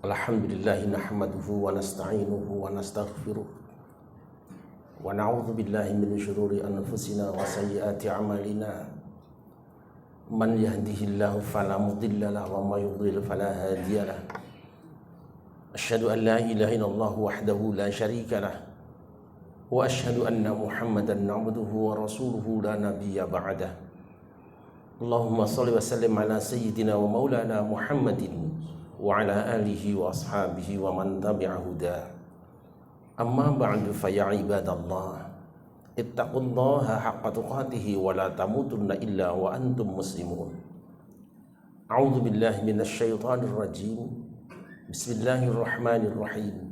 Alhamdulillah nahmaduhu wa nasta'inuhu wa nastaghfiruh wa na'udzu billahi min syururi anfusina wa sayyiati a'malina. Man yahdihillahu fala mudilla lahu wa may yudlil fala hadiya lahu. Asyhadu an la ilaha illallah wahdahu la syarika lahu wa asyhadu anna Muhammadan 'abduhu wa rasuluhu la nabiyya ba'dah. Allahumma shalli wa sallim ala sayyidina wa maulana Muhammadin wa ala alihi wa ashabihi wa man tabi'a huda. Amma ba'du fa ya ibadallah, ittaqullaha haqqa tuqatih wa la tamutunna illa wa antum muslimun. A'udzu billahi minasy syaithanir rajim. Bismillahirrahmanirrahim.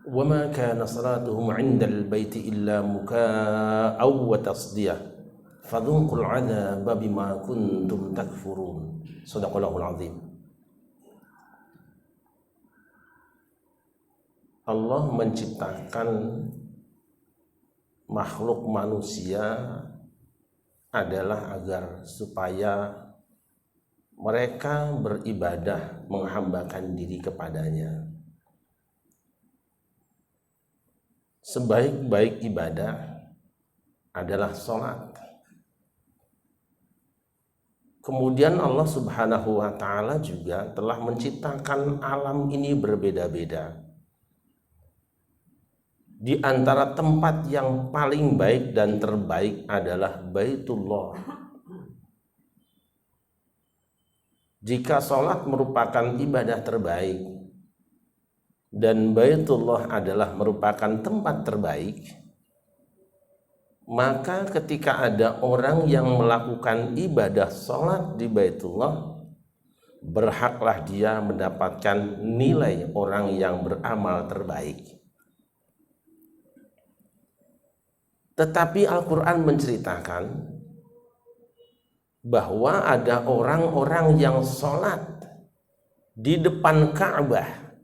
Wa ma kana salatuhum 'indal baiti illa mukaa'aw wa tasdiyah. Fadhuqul 'adzaba bima kuntum takfurun. Shadaqallahul 'azim. Allah menciptakan makhluk manusia adalah agar supaya mereka beribadah, menghambakan diri kepadanya. Sebaik-baik ibadah adalah sholat. Kemudian Allah Subhanahu wa ta'ala juga telah menciptakan alam ini berbeda-beda. Di antara tempat yang paling baik dan terbaik adalah Baitullah. Jika sholat merupakan ibadah terbaik dan Baitullah adalah merupakan tempat terbaik, maka ketika ada orang yang melakukan ibadah sholat di Baitullah, berhaklah dia mendapatkan nilai orang yang beramal terbaik. Tetapi Al-Quran menceritakan bahwa ada orang-orang yang sholat di depan Ka'bah,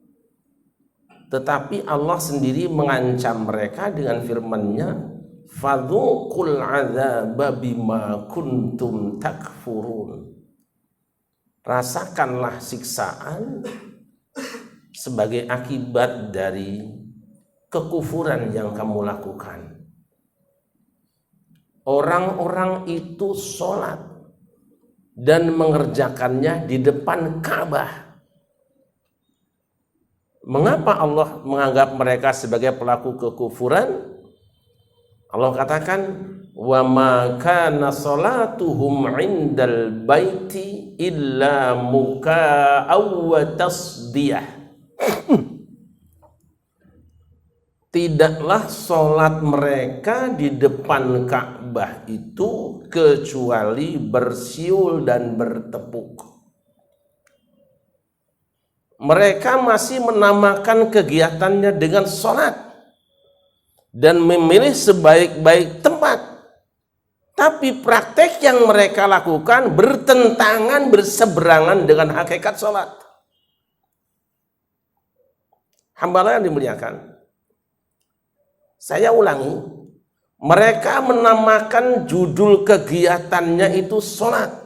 tetapi Allah sendiri mengancam mereka dengan firman-Nya, fadhuqul 'adzaba bima kuntum takfurun. Rasakanlah siksaan sebagai akibat dari kekufuran yang kamu lakukan. Orang-orang itu sholat dan mengerjakannya di depan Ka'bah. Mengapa Allah menganggap mereka sebagai pelaku kekufuran? Allah katakan, wa ma kana salatuhum 'indal baiti illa muka'aw wa tasdiyah. Tidaklah sholat mereka di depan Ka'bah itu kecuali bersiul dan bertepuk. Mereka masih menamakan kegiatannya dengan sholat dan memilih sebaik-baik tempat. Tapi praktek yang mereka lakukan bertentangan, berseberangan dengan hakikat sholat. Hamba yang dimuliakan, saya ulangi, mereka menamakan judul kegiatannya itu sholat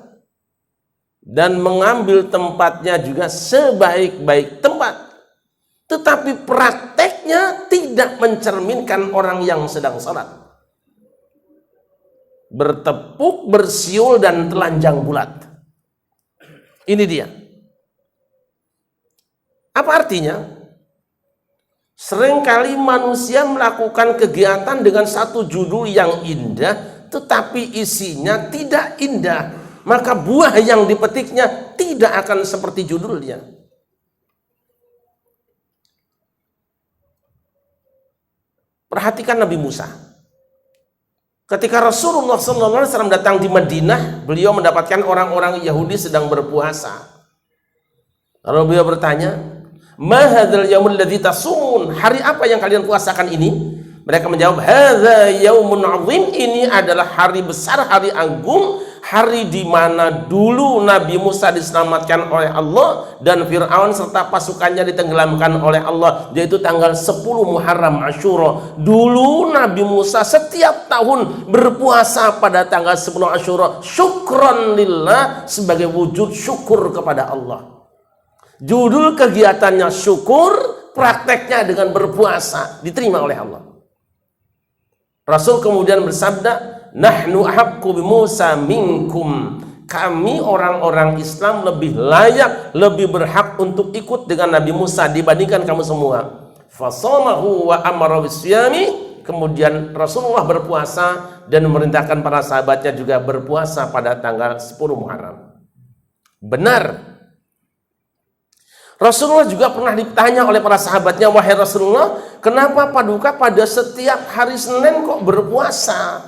dan mengambil tempatnya juga sebaik-baik tempat, tetapi prakteknya tidak mencerminkan orang yang sedang sholat. Bertepuk, bersiul, dan telanjang bulat. Ini dia. Apa artinya? Seringkali manusia melakukan kegiatan dengan satu judul yang indah, tetapi isinya tidak indah. Maka buah yang dipetiknya tidak akan seperti judulnya. Perhatikan Nabi Musa. Ketika Rasulullah SAW datang di Madinah, beliau mendapatkan orang-orang Yahudi sedang berpuasa. Lalu beliau bertanya, ma hadzal yaumul ladzi tasumun? Hari apa yang kalian puasakan ini? Mereka menjawab, hadza yaumun 'azim. Ini adalah hari besar, hari agung, hari di mana dulu Nabi Musa diselamatkan oleh Allah dan Fir'aun serta pasukannya ditenggelamkan oleh Allah, yaitu tanggal 10 Muharram Asyura. Dulu Nabi Musa setiap tahun berpuasa pada tanggal 10 Asyura, syukron lillah, sebagai wujud syukur kepada Allah. Judul kegiatannya syukur, prakteknya dengan berpuasa, diterima oleh Allah. Rasul kemudian bersabda, nahnu ahaqqu bi Musa minkum. Kami orang-orang Islam lebih layak, lebih berhak untuk ikut dengan Nabi Musa dibandingkan kamu semua. Fasamahu wa amara bisyami. Kemudian Rasulullah berpuasa dan memerintahkan para sahabatnya juga berpuasa pada tanggal 10 Muharram. Benar. Rasulullah juga pernah ditanya oleh para sahabatnya, wahai Rasulullah, kenapa Paduka pada setiap hari Senin kok berpuasa?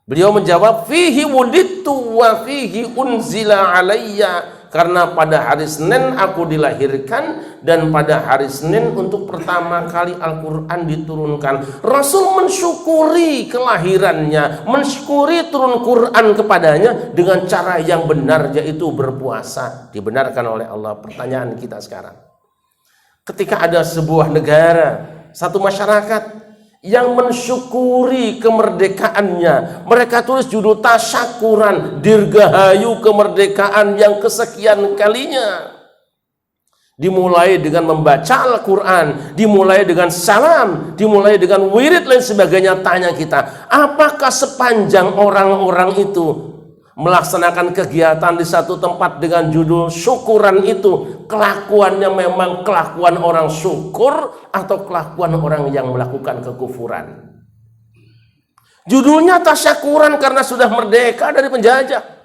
Beliau menjawab, fihi wulidtu wa fihi unzila alayya. Karena pada hari Senin aku dilahirkan dan pada hari Senin untuk pertama kali Al-Quran diturunkan. Rasul mensyukuri kelahirannya, mensyukuri turun Quran kepadanya dengan cara yang benar, yaitu berpuasa. Dibenarkan oleh Allah. Pertanyaan kita sekarang, ketika ada sebuah negara, satu masyarakat yang mensyukuri kemerdekaannya, mereka tulis judul tasyakuran, dirgahayu kemerdekaan yang kesekian kalinya. Dimulai dengan membaca Al-Quran, dimulai dengan salam, dimulai dengan wirid lain sebagainya. Tanya kita, apakah sepanjang orang-orang itu melaksanakan kegiatan di satu tempat dengan judul syukuran itu, kelakuannya memang kelakuan orang syukur atau kelakuan orang yang melakukan kekufuran? Judulnya tasyakuran karena sudah merdeka dari penjajah.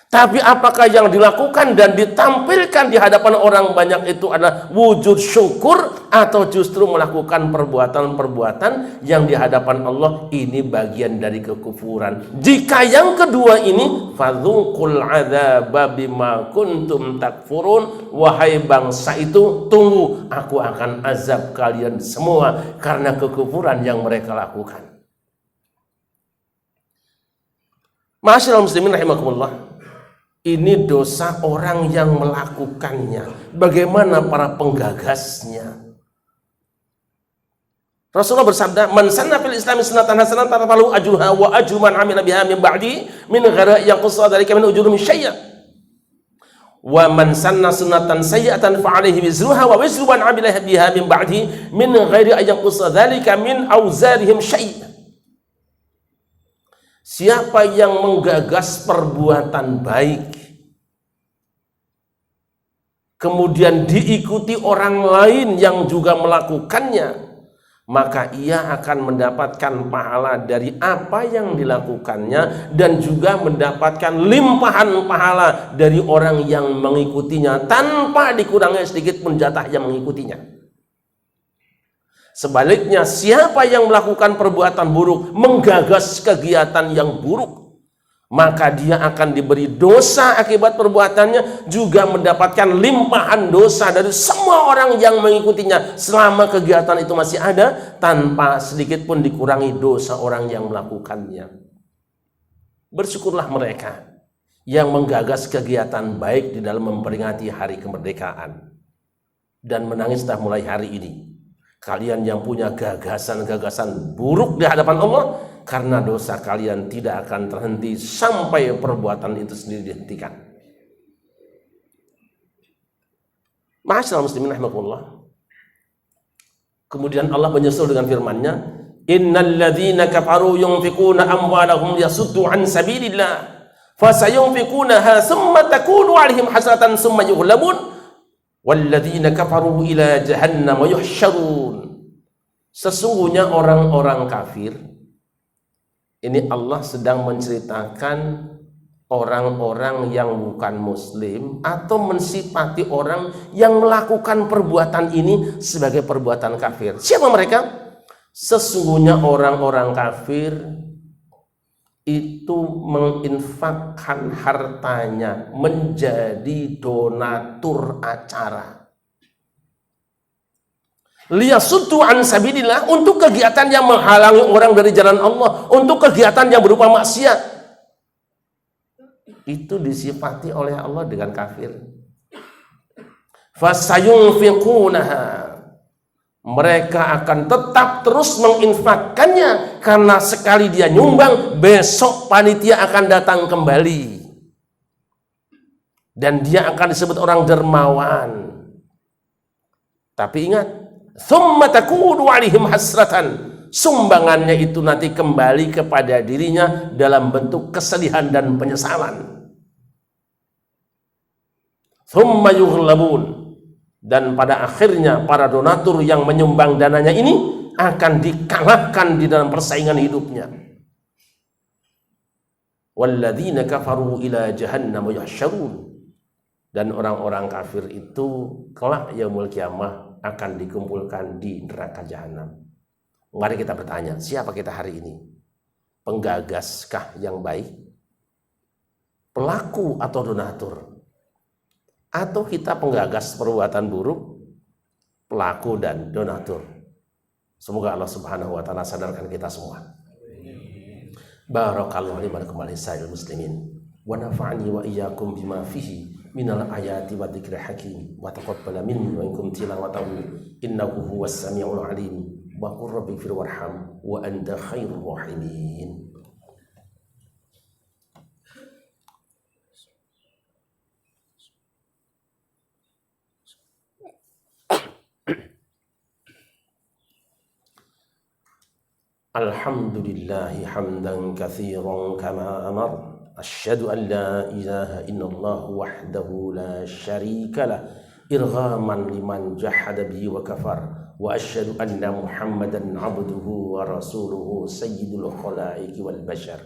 Tapi apakah yang dilakukan dan ditampilkan di hadapan orang banyak itu adalah wujud syukur atau justru melakukan perbuatan-perbuatan yang di hadapan Allah ini bagian dari kekufuran? Jika yang kedua ini, fadzuqul adzaba bima kuntum takfurun, wahai bangsa itu, tunggu, aku akan azab kalian semua karena kekufuran yang mereka lakukan. Ma'asyiral muslimin rahimakumullah. Ini dosa orang yang melakukannya. Bagaimana para penggagasnya? Rasulullah bersabda, man sanna fil islami sunnatan hasanatan falahu ajruha wa ajru man amila biha min ba'di min ghairi yanqusa dzalika min ujurihim syai'an. Wa man sanna sunnatan sayyi'atan fa 'alaihi wizruha wa wizru man amila biha min ba'di min ghairi yanqusa dzalika min auzarihim syai'an. Siapa yang menggagas perbuatan baik, kemudian diikuti orang lain yang juga melakukannya, maka ia akan mendapatkan pahala dari apa yang dilakukannya dan juga mendapatkan limpahan pahala dari orang yang mengikutinya tanpa dikurangi sedikit pun jatah yang mengikutinya. Sebaliknya, siapa yang melakukan perbuatan buruk, menggagas kegiatan yang buruk, maka dia akan diberi dosa akibat perbuatannya, juga mendapatkan limpahan dosa dari semua orang yang mengikutinya selama kegiatan itu masih ada, tanpa sedikit pun dikurangi dosa orang yang melakukannya. Bersyukurlah mereka yang menggagas kegiatan baik di dalam memperingati hari kemerdekaan, dan menangislah mulai hari ini kalian yang punya gagasan-gagasan buruk di hadapan Allah, karena dosa kalian tidak akan terhenti sampai perbuatan itu sendiri dihentikan. Ma'asyiral muslimin rahimakumullah. Kemudian Allah menyusul dengan firman-Nya, innal ladzina kafaru yunfiquna amwalahum yasuddu an sabilillah fasayunfiqunaha thumma takunu 'alaihim hasratan thumma yughlabun walladzina kafaru ila jahannam yuhsyarun. Sesungguhnya orang-orang kafir, ini Allah sedang menceritakan orang-orang yang bukan muslim atau mensifati orang yang melakukan perbuatan ini sebagai perbuatan kafir. Siapa mereka? Sesungguhnya orang-orang kafir itu menginfakkan hartanya menjadi donatur acara, liyasuddu an sabilillah, untuk kegiatan yang menghalangi orang dari jalan Allah, untuk kegiatan yang berupa maksiat. itu disifati oleh Allah dengan kafir. Fasayunfiqunaha, mereka akan tetap terus menginfakkannya, karena sekali dia nyumbang, besok panitia akan datang kembali dan dia akan disebut orang dermawan. Tapi ingat, tsumma takunu 'alaihim hasratan, sumbangannya itu nanti kembali kepada dirinya dalam bentuk kesedihan dan penyesalan. Tsumma yughlabun, dan pada akhirnya para donatur yang menyumbang dananya ini akan dikalahkan di dalam persaingan hidupnya. Walladzina kafaru ila jahannam yuhsyarun, dan orang-orang kafir itu kelak yaumul kiamah akan dikumpulkan di neraka jahanam. Mari kita bertanya, siapa kita hari ini? Penggagaskah yang baik? Pelaku atau donatur? Atau kita penggagas perbuatan buruk, pelaku dan donatur? Semoga Allah Subhanahu wa taala sadarkan kita semua. Barakallahu li wa lakum sa'il muslimin wa nafa'ani wa iyyakum bima fihi minal ayati wa dzikril hakim wa taqabbal minni wa minkum tilawatahu innahu huwas samiul alim wa qur rabbi fir warham wa anta khairur rahimin. Alhamdulillahi hamdan katsiran kama amar. Asyhadu an la ilaha illallah wahdahu la syarika lah irghaman liman jahada bihi wa kafar. Wa asyhadu anna Muhammadan abduhu wa rasuluhu sayyidul khalaiqi wal bashar.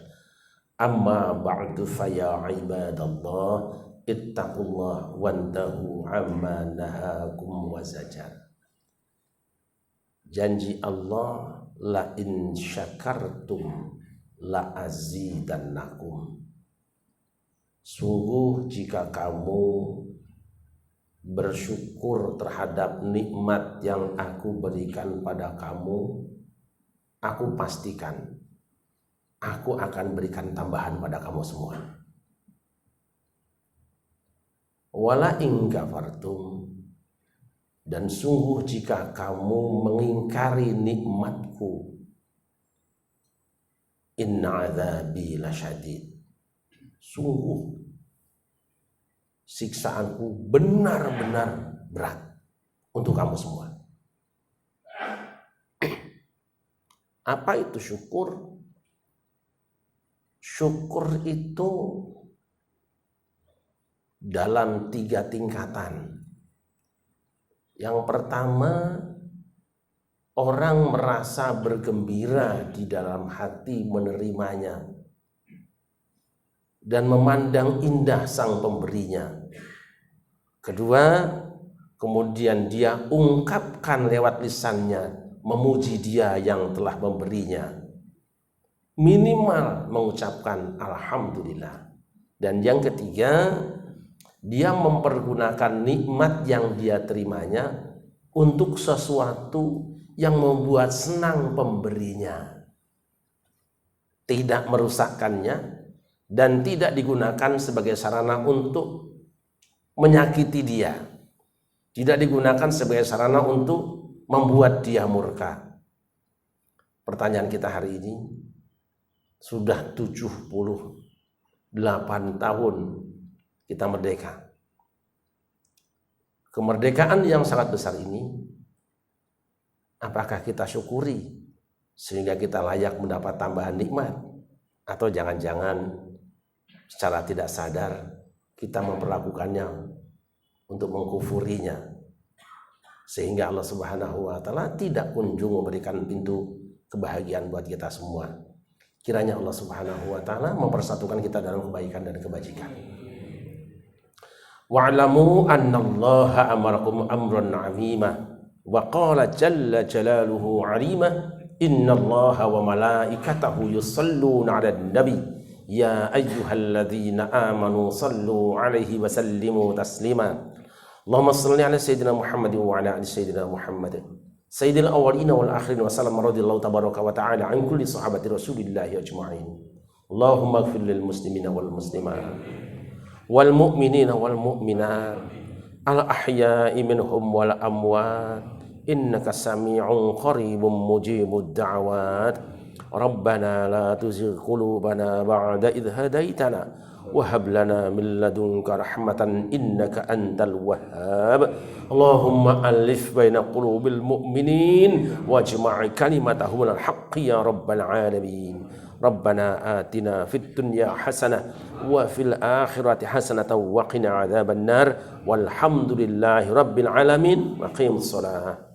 Amma ba'du fa ya ibadallah ittaqullah wantahu amma nahakum wa zajar. Janji Allah, la in syakartum la azidannakum. Sungguh jika kamu bersyukur terhadap nikmat yang aku berikan pada kamu, aku pastikan aku akan berikan tambahan pada kamu semua. Wala in kafartum, dan sungguh jika kamu mengingkari nikmatku, inna adzabi lasyadid, sungguh siksaanku benar-benar berat untuk kamu semua. Apa itu syukur? Syukur itu dalam 3 tingkatan. Yang pertama, orang merasa bergembira di dalam hati menerimanya dan memandang indah sang pemberinya. Kedua, kemudian dia ungkapkan lewat lisannya, memuji dia yang telah memberinya. Minimal mengucapkan alhamdulillah. Dan yang ketiga, dia mempergunakan nikmat yang dia terimanya untuk sesuatu yang membuat senang pemberinya, tidak merusakkannya dan tidak digunakan sebagai sarana untuk menyakiti dia, tidak digunakan sebagai sarana untuk membuat dia murka. Pertanyaan kita hari ini, sudah 78 tahun kita merdeka. Kemerdekaan yang sangat besar ini, apakah kita syukuri sehingga kita layak mendapat tambahan nikmat? Atau jangan-jangan secara tidak sadar kita memperlakukannya untuk mengkufurinya, sehingga Allah Subhanahu wa taala tidak kunjung memberikan pintu kebahagiaan buat kita semua. Kiranya Allah Subhanahu wa taala mempersatukan kita dalam kebaikan dan kebajikan. Wa'lamu annallaha amarakum amran 'azima wa qala jalla jalaluhu 'alima innallaha wa malaikatahu yusalluna 'alan nabi ya ayyuhalladzina amanu sallu 'alaihi wa sallimu taslima. Allahumma shalli 'ala sayyidina Muhammad wa 'ala ali sayyidina Muhammad sayyidil awwalina wal akhirin wa sallam radhiyallahu tabaraka wa ta'ala an kulli sahabati Rasulillah ajma'in Allahumma ighfir lil muslimina wal muslimat wal mu'minina wal mu'minat al ahya'i minhum wal amwat innaka sami'un qaribun mujibud da'awat rabbana la tuzigh qulubana ba'da idh hadaitana wa hab lana min ladunka rahmatan innaka antal wahhab Allahumma alif baina qulubil mu'minin wajma' kalimatahum al haqqi ya rabbal alamin Rabbana atina fid dunya hasanah wa fil akhirati hasanah wa qina adzabannar walhamdulillahi rabbil alamin wa qimus shalah.